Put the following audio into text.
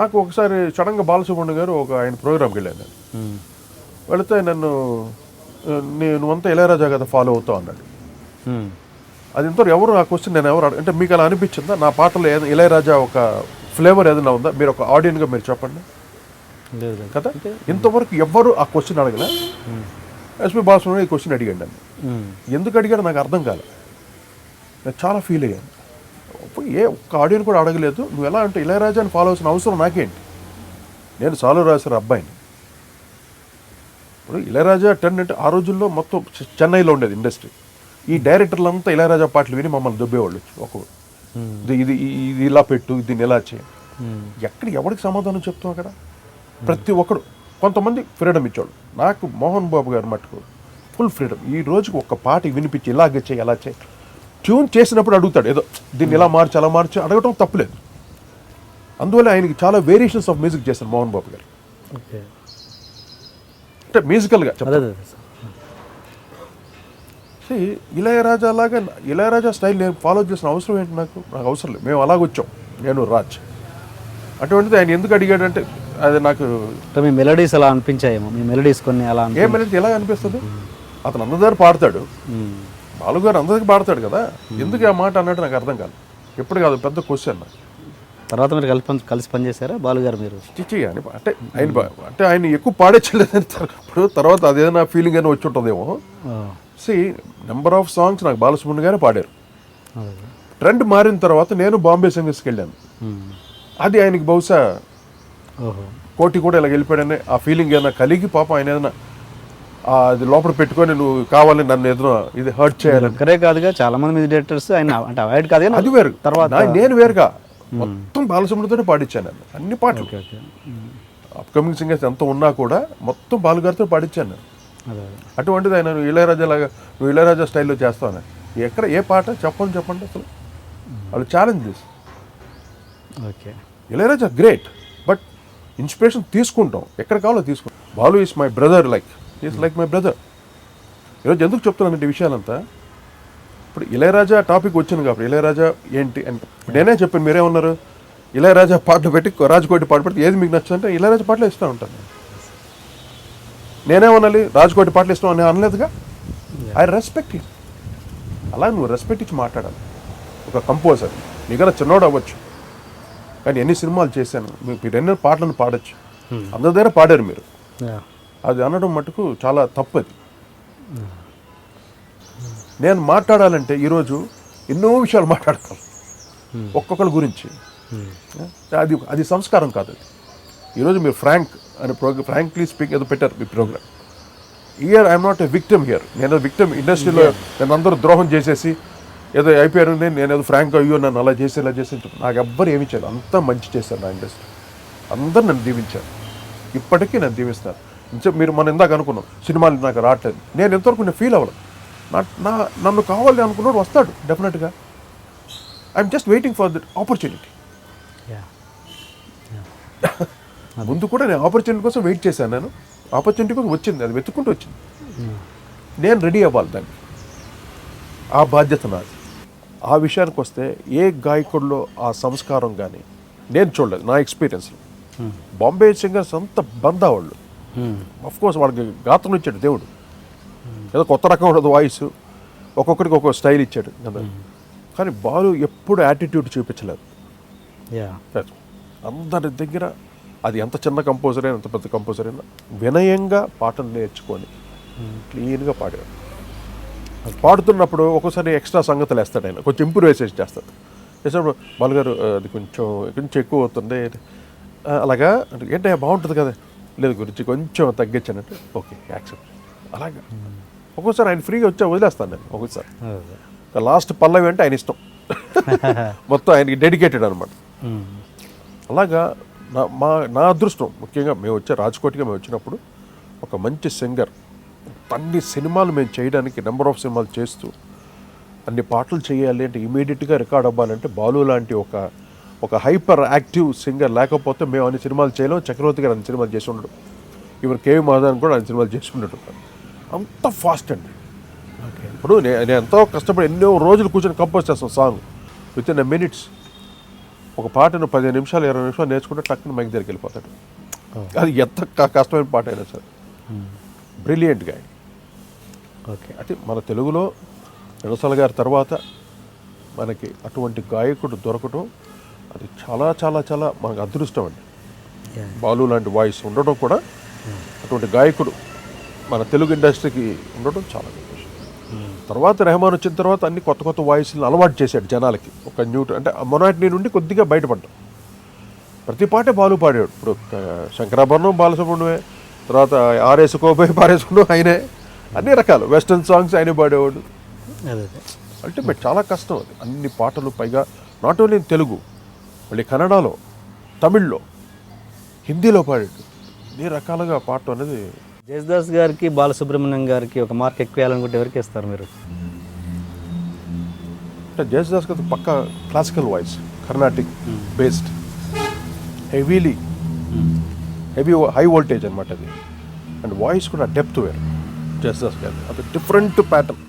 నాకు ఒకసారి సడన్గా బాలసుబ్రహ్మణ్యం గారు ఆయన ప్రోగ్రామ్కి వెళ్ళాను నేను. వెళితే నన్ను నువ్వంతా ఇళయరాజా కదా ఫాలో అవుతావు అన్నాడు. అది ఇంతవరకు ఎవరు ఆ క్వశ్చన్ నేను ఎవరు అంటే మీకు అలా అనిపించిందా నా పాటలో ఇళయరాజా ఒక ఫ్లేవర్ ఏదైనా ఉందా? మీరు ఒక ఆడియన్గా మీరు చెప్పండి కదా. ఇంతవరకు ఎవ్వరు ఆ క్వశ్చన్ అడగలే. ఎస్పీ బాలసుబ్రహ్మణ్యం ఈ క్వశ్చన్ అడిగాడు నన్ను. ఎందుకు అడిగాడు నాకు అర్థం కాలేదు. నేను చాలా ఫీల్ అయ్యాను. ఒక్క ఆడియన్ కూడా అడగలేదు. నువ్వు ఎలా అంటే ఇళయరాజాని ఫాలో అవ్వాల్సిన అవసరం నాకేంటి? నేను సాలు రాశారు అబ్బాయిని. ఇప్పుడు ఇళయరాజా 10 అంటే ఆ రోజుల్లో మొత్తం చెన్నైలో ఉండేది ఇండస్ట్రీ. ఈ డైరెక్టర్లంతా ఇళయరాజా పాటలు విని మమ్మల్ని దుబ్బేవాళ్ళు. ఒక్కొక్కరు ఇది ఇలా పెట్టు, దీన్ని ఎలా చేయాలి. ఎవరికి సమాధానం చెప్తాం అక్కడ? ప్రతి ఒక్కడు కొంతమంది ఫ్రీడమ్ ఇచ్చేవాళ్ళు. నాకు మోహన్ బాబు గారు మట్టుకు ఫుల్ ఫ్రీడమ్. ఈ రోజుకి ఒక పాట వినిపించి ఇలాగే చేయి అలా చేయి. ట్యూన్ చేసినప్పుడు అడుగుతాడు ఏదో దీన్ని ఇలా మార్చి అలా మార్చి అడగటం తప్పులేదు. అందువల్ల ఆయనకి చాలా వేరియేషన్స్ ఆఫ్ మ్యూజిక్ చేశారు మోహన్ బాబు గారు. అంటే మ్యూజికల్గా ఇళయరాజా లాగా ఇళయరాజా స్టైల్ నేను ఫాలో చేసిన అవసరం ఏంటి? నాకు అవసరం లేదు. మేము అలాగొచ్చాం నేను రాజ్. అటువంటిది ఆయన ఎందుకు అడిగాడంటే అది నాకు మీ మెలడీస్ అలా అనిపించాయేమో. మీ మెలడీస్ కొన్ని అలా ఏ మెలడీ ఎలా అనిపిస్తుంది? అతను అందరి దగ్గర పాడతాడు. బాలుగారు అందరికి పాడతాడు కదా. ఎందుకు ఆ మాట అన్నట్టు నాకు అర్థం కాదు. ఎప్పుడు కాదు పెద్ద క్వశ్చన్. తర్వాత మీరు కలిసి పనిచేశారా బాలుగారు? మీరు చిచ్చి అని అంటే ఆయన ఎక్కువ పాడేచ్చలేదని ఇప్పుడు తర్వాత అదేదైనా ఫీలింగ్ అని వచ్చి ఉంటుందేమో. నెంబర్ ఆఫ్ సాంగ్స్ నాకు బాలసుబ్రహ్మణ్యం గారే పాడారు. ట్రెండ్ మారిన తర్వాత నేను బాంబే సింగర్స్కి వెళ్ళాను. అది ఆయనకి బహుశా కోటి కూడా ఇలా వెళ్ళిపోయాడని ఆ ఫీలింగ్ ఏదైనా కలిగి పాప ఆయన ఏదైనా అది లోపల పెట్టుకొని నువ్వు కావాలి నన్ను ఏదైనా ఇది హర్ట్ చేయాలి. ఒక్కరే కాదుగా చాలా మంది మ్యూజిక్ డైరెక్టర్స్ ఆయన అంటే అవాయిడ్ కాదు. అది వేరు. తర్వాత నేను వేరుగా మొత్తం బాలసుబ్రహ్మణ్యంతోనే పాడించాను నేను అన్ని పాటలు. అప్కమింగ్ సింగర్స్ ఎంత ఉన్నా కూడా మొత్తం బాలుగారితో పాడించాను. అటువంటిది ఆయన ఇళయరాజా లాగా నువ్వు ఇళయరాజా స్టైల్లో చేస్తావు. ఎక్కడ ఏ పాట చెప్పండి అసలు. వాళ్ళు ఛాలెంజ్ చేసి ఇళయరాజా గ్రేట్, బట్ ఇన్స్పిరేషన్ తీసుకుంటాం ఎక్కడ కావాలో తీసుకుంటాం. Balu is my brother, is like my brother. ఈరోజు ఎందుకు చెప్తున్నానంటే విషయాలంతా ఇప్పుడు ఇళయరాజా టాపిక్ వచ్చింది కాబట్టి ఇళయరాజా ఏంటి అంటే నేనే చెప్పాను. మీరేమన్నారు? ఇళయరాజా పాటలు పెట్టి రాజకోటి పాట పెడితే ఏది మీకు నచ్చుతుంటే ఇళయరాజా పాటలు ఇస్తూ ఉంటాను. నేనేమనాలి? రాజకోటి పాటలు ఇష్టం అని అనలేదుగా. I respect you. అలా నువ్వు రెస్పెక్ట్ ఇచ్చి మాట్లాడాలి. ఒక కంపోజర్ నీకన్నా చిన్నోడు అవ్వచ్చు, కానీ ఎన్ని సినిమాలు చేశాను, మీరు ఎన్నో పాటలను పాడచ్చు. అందరి దగ్గర పాడారు మీరు. అది అనడం మటుకు చాలా తప్పది. నేను మాట్లాడాలంటే ఈరోజు ఎన్నో విషయాలు మాట్లాడతాను ఒక్కొక్కరి గురించి. అది సంస్కారం కాదు. అది ఈరోజు మీరు ఫ్రాంక్ అనే ఫ్రాంక్లీ స్పీక్ ఏదో పెట్టారు మీ program. Here I'm not a victim. Here నేను విక్టిమ్ ఇండస్ట్రీలో నేను అందరూ ద్రోహం చేసేసి ఏదో అయిపోయారు. నేను ఏదో ఫ్రాంక్ అయ్యో నన్ను అలా చేసి ఇలా చేసి నాకు ఎవ్వరు ఏమి చేయలేదు. అంతా మంచి చేశారు నా ఇండస్ట్రీ. అందరూ నన్ను దీవించారు, ఇప్పటికీ నన్ను దీవిస్తారు. మీరు మనం ఇందాక అనుకున్నాం సినిమాలు నాకు రావట్లేదు. నేను ఎంతవరకు నేను ఫీల్ అవ్వలేదు. నన్ను కావాలి అనుకున్నాడు వస్తాడు డెఫినెట్గా. I'm just waiting for that opportunity. ముందు కూడా నేను ఆపర్చునిటీ కోసం వెయిట్ చేశాను. నేను ఆపర్చునిటీ కోసం వచ్చింది, అది వెతుక్కుంటూ వచ్చింది. నేను రెడీ అవ్వాలి దాన్ని. ఆ బాధ్యత నాది. ఆ విషయానికి వస్తే ఏ గాయకుడిలో ఆ సంస్కారం కానీ నేను చూడలేదు నా ఎక్స్పీరియన్స్లో. బాంబే సింగర్స్ అంత బందా వాళ్ళు. అఫ్కోర్స్ వాళ్ళకి గాత్రం ఇచ్చాడు దేవుడు, ఏదో కొత్త రకం ఉండదు వాయిస్, ఒక్కొక్కరికి ఒక్కొక్క స్టైల్ ఇచ్చాడు కదా. కానీ బాలు ఎప్పుడు యాటిట్యూడ్ చూపించలేదు. అందరి దగ్గర అది ఎంత చిన్న కంపోజర్ అయినా ఎంత పెద్ద కంపోజర్ అయినా వినయంగా పాటలు నేర్చుకొని క్లీన్గా పాడాడు. పాడుతున్నప్పుడు ఒక్కోసారి ఎక్స్ట్రా సంగతులు వేస్తాడు ఆయన, కొంచెం ఇంప్రూవైజేషన్ చేస్తాడు. చేసినప్పుడు బాలుగారు అది కొంచెం ఎక్కువ అవుతుంది అలాగా ఏంటంటే బాగుంటుంది కదా, లేదు గురించి కొంచెం తగ్గించానంటే ఓకే యాక్సెప్ట్. అలాగా ఒక్కోసారి ఆయన ఫ్రీగా వచ్చా వదిలేస్తాను నేను. ఒక్కోసారి లాస్ట్ పల్లవి అంటే ఆయన ఇష్టం మొత్తం ఆయనకి డెడికేటెడ్ అనమాట. అలాగా నా అదృష్టం ముఖ్యంగా మేము రాజ్కోట్గా మేము వచ్చినప్పుడు ఒక మంచి సింగర్ అన్ని సినిమాలు మేము చేయడానికి నెంబర్ ఆఫ్ సినిమాలు చేస్తూ అన్ని పాటలు చేయాలి అంటే ఇమీడియట్గా రికార్డ్ అవ్వాలంటే బాలు లాంటి ఒక హైపర్ యాక్టివ్ సింగర్ లేకపోతే మేము అన్ని సినిమాలు చేయలేము. చక్రవర్తి గారు అన్ని సినిమాలు చేసి ఉండడు, ఈవెన్ కేవి మహాదాన్ కూడా అన్ని సినిమాలు చేసి ఉండడు. అంత ఫాస్ట్ అండి. ఇప్పుడు నేను ఎంతో కష్టపడి ఎన్నో రోజులు కూర్చొని కంపోజ్ చేస్తాను song with in a minutes. ఒక పాటను 15 నిమిషాలు 20 నిమిషాలు నేర్చుకుంటే టక్కున మైక్ దగ్గరికి వెళ్ళిపోతాడు. అది ఎంత కష్టమైన పాట అయినా సరే. బ్రిలియంట్ గా. ఓకే. అంటే మన తెలుగులో ఘంటసాల గారి తర్వాత మనకి అటువంటి గాయకుడు దొరకటం అది చాలా చాలా చాలా మనకు అదృష్టం అండి. బాలు లాంటి వాయిస్ ఉండడం కూడా, అటువంటి గాయకుడు మన తెలుగు ఇండస్ట్రీకి ఉండడం చాలా గొప్ప విషయం. తర్వాత రెహమాన్ వచ్చిన తర్వాత అన్ని కొత్త కొత్త వాయిస్లను అలవాటు చేశాడు జనాలకి. ఒక అంటే మొనాటినీ నుండి కొద్దిగా బయటపడ్డాం. ప్రతి పాటే బాలు పాడాడు. ఇప్పుడు శంకరాభరణం బాలసుబ్రహ్మణ్యమే, తర్వాత ఆరేసుకోబోయి పారేసుకున్నాం ఆయనే, అన్ని రకాలు వెస్ట్రన్ సాంగ్స్ ఆయనే పాడేవాడు. అదే అల్టిమేట్ చాలా కష్టం అది. అన్ని పాటలు, పైగా నాట్ ఓన్లీ ఇన్ తెలుగు, మళ్ళీ కన్నడలో, తమిళ్లో, హిందీలో పాడాడు. అన్ని రకాలుగా పాడటం అనేది. జేసుదాస్ గారికి బాలసుబ్రహ్మణ్యం గారికి ఒక మార్క్ ఎక్కువ వేయాలనుకుంటే ఎవరికి ఇస్తారు మీరు? అంటే జేసుదాస్ గారి పక్క classical voice, Carnatic based, heavy high voltage అనమాట అది. అండ్ వాయిస్ కూడా డెప్త్ వేరు జేసుదాస్ గారి. అది డిఫరెంట్ ప్యాటర్న్.